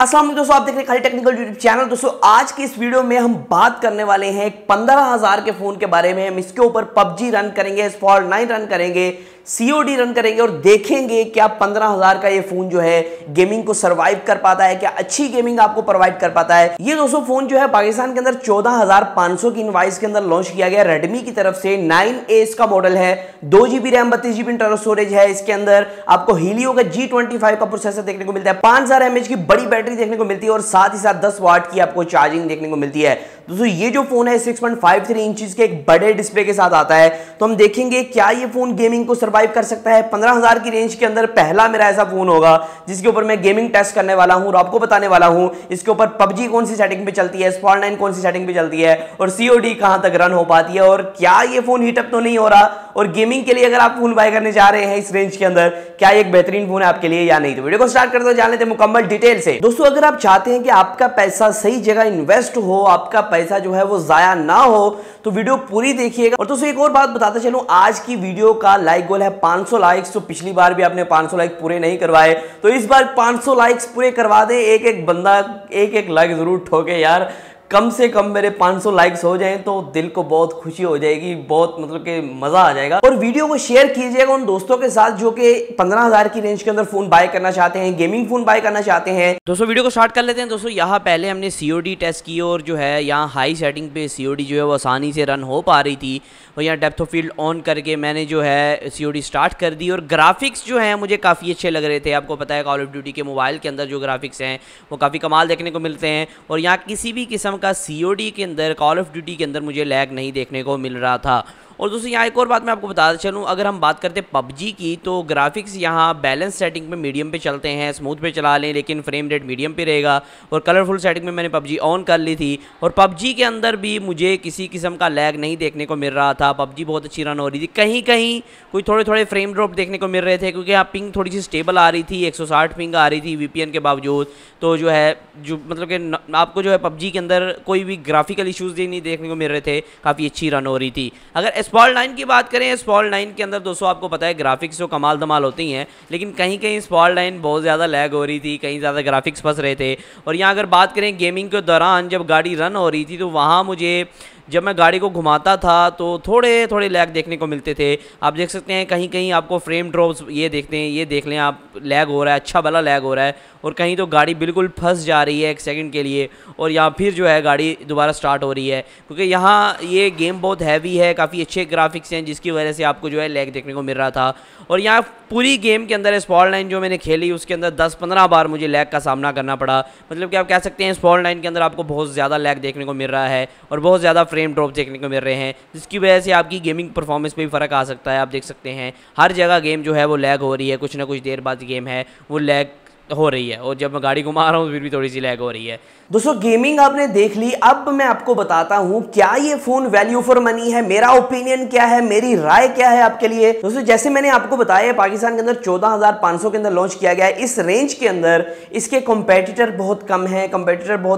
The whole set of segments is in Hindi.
अस्सलाम वालेकुम दोस्तों, आप देख रहे हैं खाली टेक्निकल यूट्यूब चैनल। दोस्तों आज की इस वीडियो में हम बात करने वाले हैं 15,000 के फोन के बारे में। हम इसके ऊपर पबजी रन करेंगे, स्पॉल 9 रन करेंगे, सीओडी रन करेंगे और देखेंगे क्या 15,000 का ये फोन जो है गेमिंग को सरवाइव कर पाता है, क्या अच्छी गेमिंग आपको प्रोवाइड कर पाता है। ये दोस्तों फोन जो है पाकिस्तान के अंदर 14,500 की इनवाइस के अंदर लॉन्च किया गया रेडमी की तरफ से। 9A इसका मॉडल है, 2GB RAM 32GB internal storage है। इसके अंदर आपको हीलियो का G25 का प्रोसेसर देखने को मिलता है, 5000 mAh की बड़ी बैटरी देखने को मिलती है और साथ ही साथ 10 वाट की आपको चार्जिंग देखने को मिलती है। दोस्तों ये जो फोन है 6.53 इंचेस के एक बड़े डिस्प्ले के साथ आता है। तो हम देखेंगे क्या ये फोन गेमिंग को सरवाइव कर सकता है। 15,000 की रेंज के अंदर पहला मेरा ऐसा फोन होगा जिसके ऊपर मैं गेमिंग टेस्ट करने वाला हूं और आपको बताने वाला हूं इसके ऊपर पबजी कौन सी सेटिंग पे चलती है, स्पॉल 9 कौन सी सेटिंग पे चलती है और सीओडी कहां तक रन हो पाती है और क्या ये फोन हीटअप तो नहीं हो रहा। और गेमिंग के लिए अगर आप फोन बाय करने जा रहे हैं इस रेंज के अंदर, क्या एक बेहतरीन फोन है आपके लिए या नहीं। तो वीडियो को स्टार्ट करते हुए जान लेते हैं मुकम्मल डिटेल से। दोस्तों अगर आप चाहते हैं कि आपका पैसा सही जगह इन्वेस्ट हो, आपका पैसा जो है वो जाया ना हो, तो वीडियो पूरी देखिएगा। और दोस्तों एक और बात बताता चलूं, आज की वीडियो का लाइक गोल है 500 लाइक्स। तो पिछली बार भी आपने 500 लाइक पूरे नहीं करवाए, तो इस बार 500 लाइक्स पूरे करवा दे। एक एक बंदा एक लाइक जरूर ठोके यार। कम से कम मेरे 500 लाइक्स हो जाएं तो दिल को बहुत खुशी हो जाएगी, बहुत मतलब कि मजा आ जाएगा। और वीडियो को शेयर कीजिएगा उन दोस्तों के साथ जो कि 15,000 की रेंज के अंदर फोन बाय करना चाहते हैं, गेमिंग फोन बाय करना चाहते हैं। दोस्तों वीडियो को स्टार्ट कर लेते हैं। दोस्तों यहाँ पहले हमने सीओडी टेस्ट की और जो है यहाँ हाई सेटिंग पे सीओडी जो है वो आसानी से रन हो पा रही थी और यहाँ डेप्थ ऑफ फील्ड ऑन करके मैंने जो है सीओडी स्टार्ट कर दी। और ग्राफिक्स जो है मुझे काफ़ी अच्छे लग रहे थे। आपको पता है कॉल ऑफ ड्यूटी के मोबाइल के अंदर जो ग्राफिक्स हैं वो काफ़ी कमाल देखने को मिलते हैं और यहाँ किसी भी किस्म का सीओडी के अंदर, कॉल ऑफ ड्यूटी के अंदर मुझे लैग नहीं देखने को मिल रहा था। और दोस्तों यहाँ एक और बात मैं आपको बताता चलूँ, अगर हम बात करते हैं पबजी की तो ग्राफिक्स यहाँ बैलेंस सेटिंग पे मीडियम पे चलते हैं, स्मूथ पे चला लें लेकिन फ्रेम रेट मीडियम पे रहेगा। और कलरफुल सेटिंग में मैंने पबजी ऑन कर ली थी और पबजी के अंदर भी मुझे किसी किस्म का लैग नहीं देखने को मिल रहा था। पबजी बहुत अच्छी रन हो रही थी, कहीं कहीं कोई थोड़े फ्रेम ड्रॉप देखने को मिल रहे थे क्योंकि यहाँ पिंग थोड़ी सी स्टेबल आ रही थी, 160 पिंग आ रही थी VPN के बावजूद। तो जो है जो मतलब कि आपको जो है पबजी के अंदर कोई भी ग्राफिकल इशूज़ नहीं देखने को मिल रहे थे, काफ़ी अच्छी रन हो रही थी। अगर स्पॉल 9 की बात करें, स्पॉल 9 के अंदर दोस्तों आपको पता है ग्राफिक्स तो कमाल धमाल होती हैं लेकिन कहीं कहीं स्पॉल 9 बहुत ज़्यादा लैग हो रही थी, कहीं ज़्यादा ग्राफिक्स फंस रहे थे। और यहाँ अगर बात करें गेमिंग के दौरान जब गाड़ी रन हो रही थी तो वहाँ मुझे जब मैं गाड़ी को घुमाता था तो थोड़े लैग देखने को मिलते थे। आप देख सकते हैं कहीं कहीं आपको फ्रेम ड्रॉप्स ये देखते हैं, ये देख लें आप, लैग हो रहा है, अच्छा भला लैग हो रहा है। और कहीं तो गाड़ी बिल्कुल फंस जा रही है 1 सेकंड के लिए और यहाँ फिर जो है गाड़ी दोबारा स्टार्ट हो रही है क्योंकि यहाँ ये गेम बहुत हैवी है, काफ़ी अच्छे ग्राफिक्स हैं जिसकी वजह से आपको जो है लैग देखने को मिल रहा था। और यहाँ पूरी गेम के अंदर स्पॉल 9 जो मैंने खेली उसके अंदर 10-15 बार मुझे लैग का सामना करना पड़ा। मतलब कि आप कह सकते हैं स्पॉल 9 के अंदर आपको बहुत ज़्यादा लैग देखने को मिल रहा है और बहुत ज़्यादा फ्रेम ड्रॉप देखने को मिल रहे हैं जिसकी वजह से आपकी गेमिंग परफॉर्मेंस पे भी फ़र्क आ सकता है। आप देख सकते हैं हर जगह गेम जो है वो लैग हो रही है, कुछ ना कुछ देर बाद गेम है वो लैग हो रही है और जब मैं गाड़ी घुमा रहा हूँ फिर भी थोड़ी सी लैग हो रही है। दोस्तों गेमिंग आपने देख ली, अब मैं आपको बताता हूं क्या ये फोन वैल्यू फॉर मनी है, मेरा ओपिनियन क्या है, मेरी राय क्या है आपके लिए। दोस्तों जैसे मैंने आपको बताया पाकिस्तान के अंदर 14,500 के अंदर लॉन्च किया गया है। इस रेंज के अंदर इसके कंपेटिटर बहुत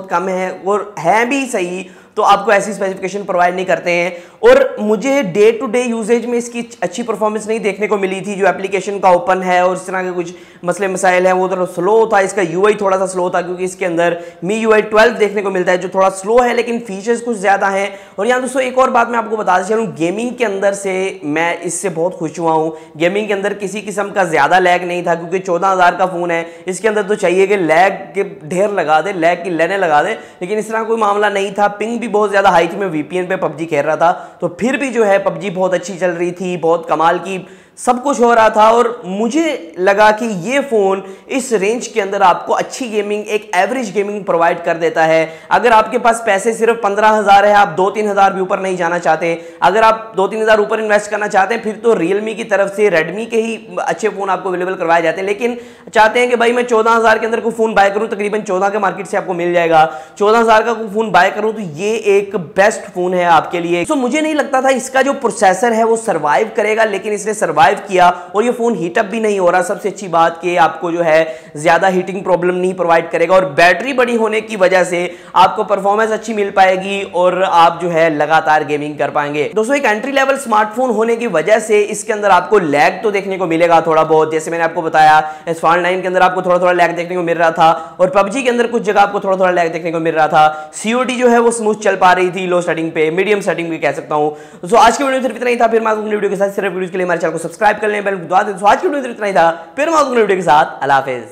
कम है और है भी सही तो आपको ऐसी स्पेसिफिकेशन प्रोवाइड नहीं करते हैं। और मुझे डे टू डे यूजेज में इसकी अच्छी परफॉर्मेंस नहीं देखने को मिली थी। जो एप्लीकेशन का ओपन है और इस तरह के कुछ मसले मसाइल हैं वो थोड़ा स्लो था, इसका यूआई थोड़ा सा स्लो था क्योंकि इसके अंदर MIUI 12 देखने को मिलता है जो थोड़ा स्लो है लेकिन फीचर्स कुछ ज़्यादा हैं। और यहाँ दोस्तों एक और बात मैं आपको बताता चलूँ, गेमिंग के अंदर से मैं इससे बहुत खुश हुआ हूँ। गेमिंग के अंदर किसी किस्म का ज़्यादा लैग नहीं था क्योंकि 14,000 का फ़ोन है, इसके अंदर तो चाहिए कि लैग के ढेर लगा दे, लैग की लेने लगा दे, लेकिन इस तरह कोई मामला नहीं था। पिंग भी बहुत ज़्यादा हाई थी, मैं VPN पे पबजी खेल रहा था तो फिर भी जो है पबजी बहुत अच्छी चल रही थी, बहुत कमाल की सब कुछ हो रहा था। और मुझे लगा कि ये फ़ोन इस रेंज के अंदर आपको अच्छी गेमिंग, एक एवरेज गेमिंग प्रोवाइड कर देता है। अगर आपके पास पैसे सिर्फ 15,000 है, आप 2-3 हज़ार भी ऊपर नहीं जाना चाहते, अगर आप 2-3 हज़ार ऊपर इन्वेस्ट करना चाहते हैं फिर तो रियलमी की तरफ से, रेडमी के ही अच्छे फ़ोन आपको अवेलेबल करवाए जाते हैं। लेकिन चाहते हैं कि भाई मैं 14,000 के अंदर कोई फ़ोन बाय करूँ, तकरीबन 14 के मार्केट से आपको मिल जाएगा, 14,000 का कोई फ़ोन बाय करूँ तो ये एक बेस्ट फ़ोन है आपके लिए। तो मुझे नहीं लगता था इसका जो प्रोसेसर है वो सर्वाइव करेगा, लेकिन इसने सर्वाइव सर्वाइव किया और ये फोन हीटअप भी नहीं हो रहा। सबसे अच्छी बात कि आपको जो है ज्यादा हीटिंग प्रॉब्लम नहीं प्रोवाइड करेगा और बैटरी बड़ी होने की वजह से आपको परफॉर्मेंस अच्छी मिल पाएगी और आप जो है लगातार गेमिंग कर पाएंगे। दोस्तों, एक एंट्री लेवल स्मार्टफोन होने की वजह से इसके अंदर आपको लैग तो देखने को मिलेगा थोड़ा बहुत, जैसे मैंने आपको बताया S9 के अंदर आपको थोड़ा थोड़ा लैग देखने को मिल रहा था और PUBG के अंदर कुछ जगह आपको थोड़ा थोड़ा लैग देखने को मिल रहा था। COD जो है वो स्मूथ चल पा रही थी लो सेटिंग पे, मीडियम सेटिंग भी कह सकता हूं। तो आज की वीडियो सिर्फ इतना ही था। फिर मैं अगली वीडियो के साथ सिर्फ वीडियो के लिए हमारे चैनल को सब्सक्राइब कर लें, बेल दबा दें। आज की वीडियो सिर्फ इतना ही था। फिर मैं अगली वीडियो के साथ अल्लाह हाफिज़।